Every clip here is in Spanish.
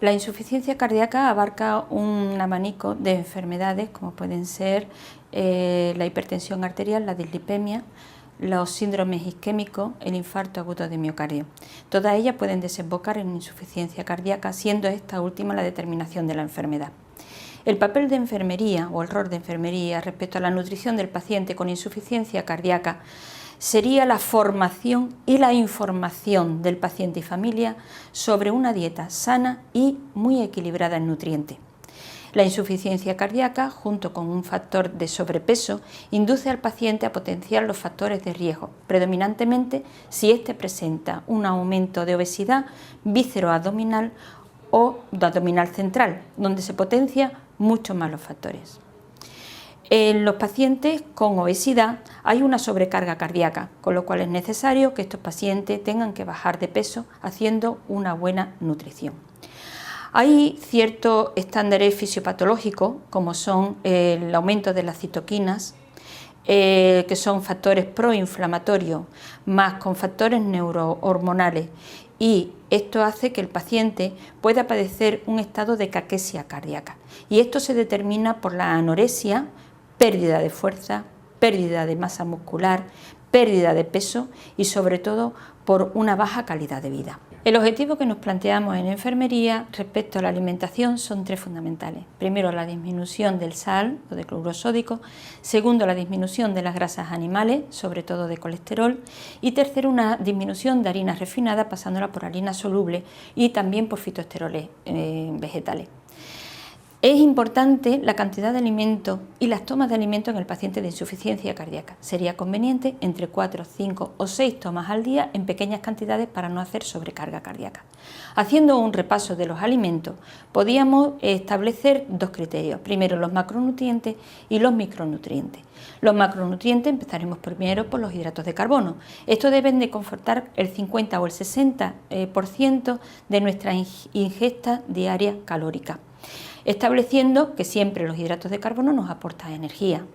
La insuficiencia cardíaca abarca un abanico de enfermedades como pueden ser la hipertensión arterial, la dislipemia, los síndromes isquémicos, el infarto agudo de miocardio. Todas ellas pueden desembocar en insuficiencia cardíaca, siendo esta última la determinación de la enfermedad. El papel de enfermería o el rol de enfermería respecto a la nutrición del paciente con insuficiencia cardíaca sería la formación y la información del paciente y familia sobre una dieta sana y muy equilibrada en nutrientes. La insuficiencia cardíaca, junto con un factor de sobrepeso, induce al paciente a potenciar los factores de riesgo, predominantemente si éste presenta un aumento de obesidad víscero-abdominal o abdominal central, donde se potencia mucho más los factores. En los pacientes con obesidad hay una sobrecarga cardíaca, con lo cual es necesario que estos pacientes tengan que bajar de peso haciendo una buena nutrición. Hay ciertos estándares fisiopatológicos, como son el aumento de las citoquinas, que son factores proinflamatorios, más con factores neurohormonales, y esto hace que el paciente pueda padecer un estado de caquexia cardíaca. Y esto se determina por la anorexia, pérdida de fuerza, pérdida de masa muscular, pérdida de peso y sobre todo por una baja calidad de vida. El objetivo que nos planteamos en enfermería respecto a la alimentación son tres fundamentales. Primero, la disminución del sal o de cloruro sódico. Segundo, la disminución de las grasas animales, sobre todo de colesterol. Y tercero, una disminución de harinas refinadas pasándola por harinas solubles y también por fitoesteroles vegetales. Es importante la cantidad de alimentos y las tomas de alimentos en el paciente de insuficiencia cardíaca. Sería conveniente entre 4, 5 o 6 tomas al día en pequeñas cantidades para no hacer sobrecarga cardíaca. Haciendo un repaso de los alimentos, podíamos establecer dos criterios. Primero, los macronutrientes y los micronutrientes. Los macronutrientes empezaremos primero por los hidratos de carbono. Estos deben de confortar el 50 o el 60% de nuestra ingesta diaria calórica, estableciendo que siempre los hidratos de carbono nos aportan energía,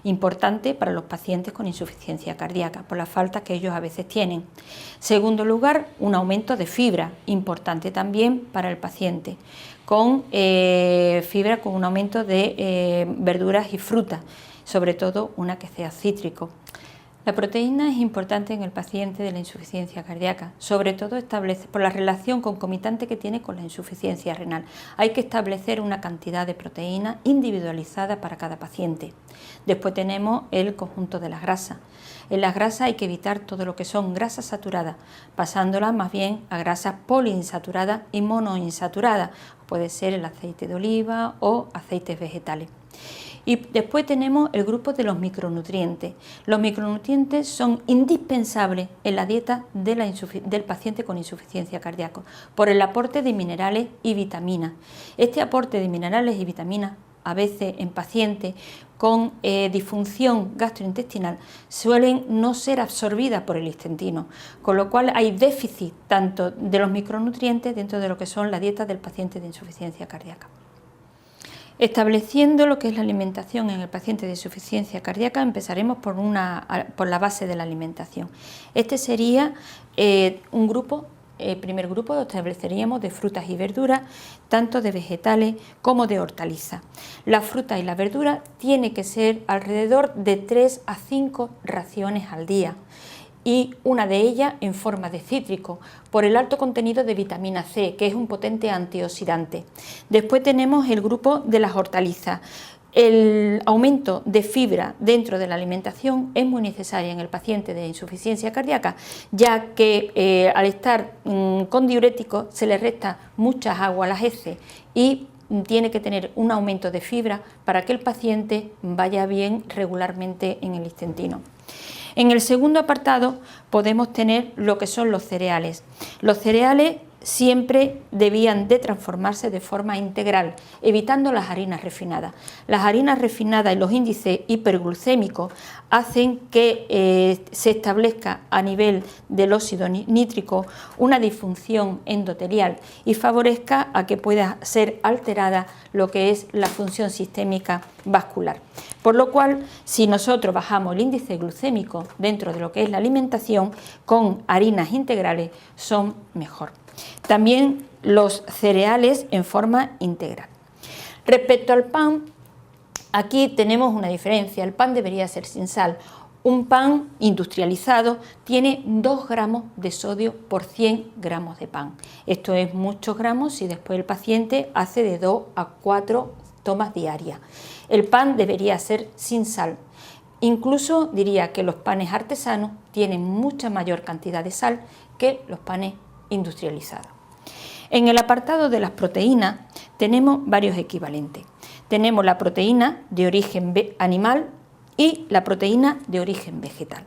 importante para los pacientes con insuficiencia cardíaca, por las faltas que ellos a veces tienen. Segundo lugar, un aumento de fibra, importante también para el paciente, con fibra con un aumento de verduras y frutas, sobre todo una que sea cítrico. La proteína es importante en el paciente de la insuficiencia cardíaca, sobre todo establece por la relación concomitante que tiene con la insuficiencia renal. Hay que establecer una cantidad de proteína individualizada para cada paciente. Después tenemos el conjunto de las grasas. En las grasas hay que evitar todo lo que son grasas saturadas, pasándolas más bien a grasas poliinsaturadas y monoinsaturadas. Puede ser el aceite de oliva o aceites vegetales. Y después tenemos el grupo de los micronutrientes. Los micronutrientes son indispensables en la dieta del paciente con insuficiencia cardíaca por el aporte de minerales y vitaminas. Este aporte de minerales y vitaminas, a veces en pacientes con disfunción gastrointestinal, suelen no ser absorbidas por el intestino, con lo cual hay déficit tanto de los micronutrientes dentro de lo que son la dieta del paciente de insuficiencia cardíaca. Estableciendo lo que es la alimentación en el paciente de insuficiencia cardíaca, empezaremos por la base de la alimentación. Este sería un grupo, el primer grupo lo estableceríamos de frutas y verduras, tanto de vegetales como de hortalizas. La fruta y la verdura tiene que ser alrededor de 3 a 5 raciones al día, y una de ellas en forma de cítrico, por el alto contenido de vitamina C, que es un potente antioxidante. Después tenemos el grupo de las hortalizas. El aumento de fibra dentro de la alimentación es muy necesaria en el paciente de insuficiencia cardíaca, ya que al estar con diuréticos se le resta mucha agua a las heces y tiene que tener un aumento de fibra para que el paciente vaya bien regularmente en el intestino. En el segundo apartado podemos tener lo que son los cereales. Los cereales siempre debían de transformarse de forma integral, evitando las harinas refinadas. Las harinas refinadas y los índices hiperglucémicos hacen que se establezca a nivel del óxido nítrico una disfunción endotelial y favorezca a que pueda ser alterada lo que es la función sistémica vascular. Por lo cual, si nosotros bajamos el índice glucémico dentro de lo que es la alimentación, con harinas integrales son mejor. También los cereales en forma integral. Respecto al pan, aquí tenemos una diferencia. El pan debería ser sin sal. Un pan industrializado tiene 2 gramos de sodio por 100 gramos de pan. Esto es muchos gramos si después el paciente hace de 2 a 4 tomas diarias. El pan debería ser sin sal. Incluso diría que los panes artesanos tienen mucha mayor cantidad de sal que los panes industrializados. En el apartado de las proteínas tenemos varios equivalentes. Tenemos la proteína de origen animal y la proteína de origen vegetal.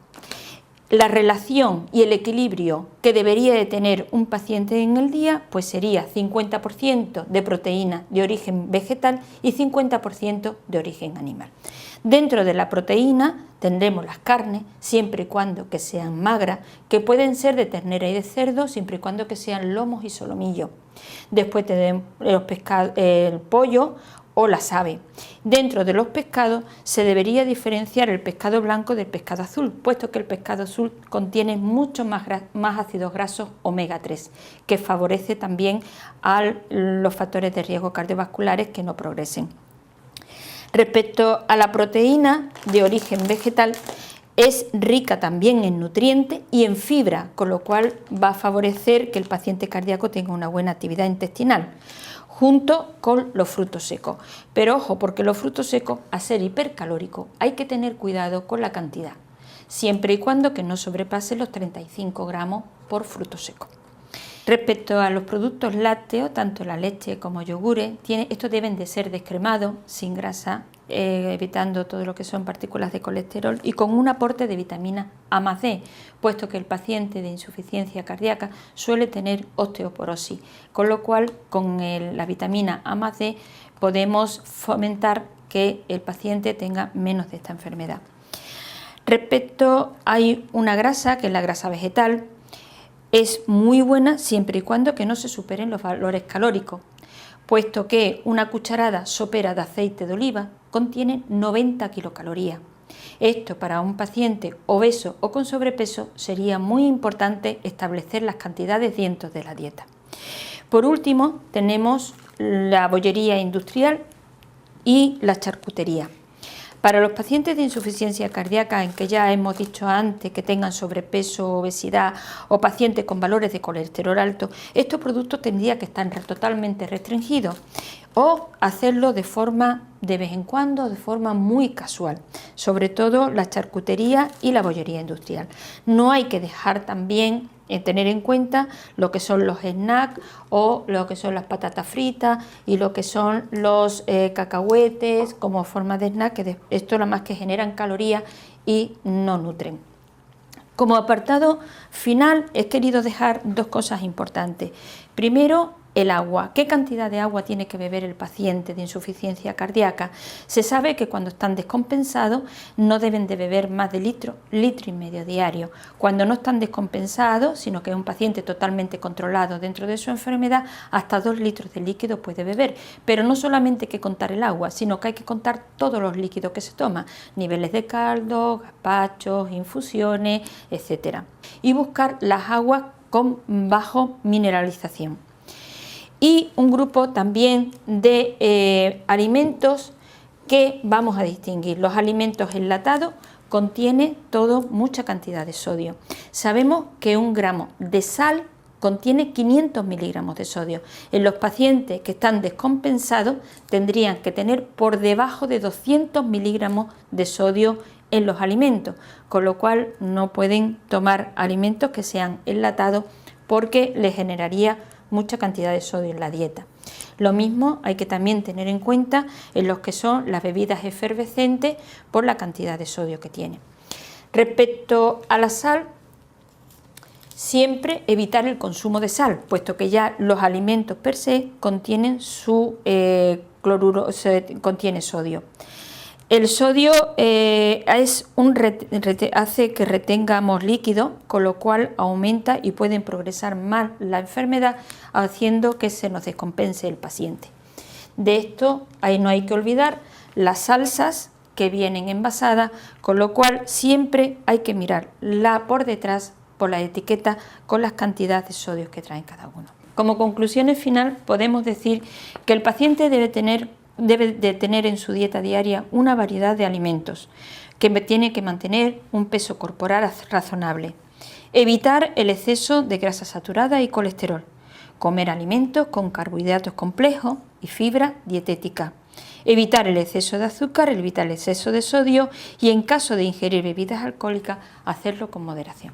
La relación y el equilibrio que debería de tener un paciente en el día pues sería 50% de proteína de origen vegetal y 50% de origen animal. Dentro de la proteína tendremos las carnes, siempre y cuando que sean magras, que pueden ser de ternera y de cerdo, siempre y cuando que sean lomos y solomillos. Después tenemos los pescados, el pollo o las aves. Dentro de los pescados se debería diferenciar el pescado blanco del pescado azul, puesto que el pescado azul contiene mucho más ácidos grasos omega 3, que favorece también a los factores de riesgo cardiovasculares que no progresen. Respecto a la proteína de origen vegetal, es rica también en nutrientes y en fibra, con lo cual va a favorecer que el paciente cardíaco tenga una buena actividad intestinal, junto con los frutos secos. Pero ojo, porque los frutos secos, al ser hipercalóricos, hay que tener cuidado con la cantidad, siempre y cuando que no sobrepase los 35 gramos por fruto seco. Respecto a los productos lácteos, tanto la leche como yogures, estos deben de ser descremados, sin grasa, evitando todo lo que son partículas de colesterol y con un aporte de vitamina A más D, puesto que el paciente de insuficiencia cardíaca suele tener osteoporosis, con lo cual con la vitamina A más D podemos fomentar que el paciente tenga menos de esta enfermedad. Respecto, hay una grasa que es la grasa vegetal. Es muy buena siempre y cuando que no se superen los valores calóricos, puesto que una cucharada sopera de aceite de oliva contiene 90 kilocalorías. Esto para un paciente obeso o con sobrepeso sería muy importante establecer las cantidades dentro de la dieta. Por último tenemos la bollería industrial y la charcutería. Para los pacientes de insuficiencia cardíaca, en que ya hemos dicho antes que tengan sobrepeso, obesidad o pacientes con valores de colesterol alto, estos productos tendrían que estar totalmente restringidos o hacerlo de forma de vez en cuando, de forma muy casual, sobre todo la charcutería y la bollería industrial. No hay que dejar también tener en cuenta lo que son los snacks o lo que son las patatas fritas y lo que son los cacahuetes como forma de snack, que esto nada más que generan calorías y no nutren. Como apartado final he querido dejar 2 cosas importantes. Primero, el agua. ¿Qué cantidad de agua tiene que beber el paciente de insuficiencia cardíaca? Se sabe que cuando están descompensados no deben de beber más de litro y medio diario. Cuando no están descompensados, sino que es un paciente totalmente controlado dentro de su enfermedad, hasta 2 litros de líquido puede beber. Pero no solamente hay que contar el agua, sino que hay que contar todos los líquidos que se toman, niveles de caldo, gazpachos, infusiones, etc. Y buscar las aguas con bajo mineralización. Y un grupo también de alimentos que vamos a distinguir. Los alimentos enlatados contienen mucha cantidad de sodio. Sabemos que 1 gramo de sal contiene 500 miligramos de sodio. En los pacientes que están descompensados tendrían que tener por debajo de 200 miligramos de sodio en los alimentos, con lo cual no pueden tomar alimentos que sean enlatados porque les generaría mucha cantidad de sodio en la dieta. Lo mismo hay que también tener en cuenta en los que son las bebidas efervescentes por la cantidad de sodio que tienen. Respecto a la sal, siempre evitar el consumo de sal, puesto que ya los alimentos per se contienen su cloruro, contiene sodio. El sodio hace que retengamos líquido, con lo cual aumenta y pueden progresar más la enfermedad, haciendo que se nos descompense el paciente. De esto no hay que olvidar las salsas que vienen envasadas, con lo cual siempre hay que mirarla por detrás, por la etiqueta, con las cantidades de sodio que traen cada uno. Como conclusiones final podemos decir que el paciente debe de tener en su dieta diaria una variedad de alimentos, que tiene que mantener un peso corporal razonable, evitar el exceso de grasa saturada y colesterol, comer alimentos con carbohidratos complejos y fibra dietética, evitar el exceso de azúcar, evitar el exceso de sodio y en caso de ingerir bebidas alcohólicas, hacerlo con moderación.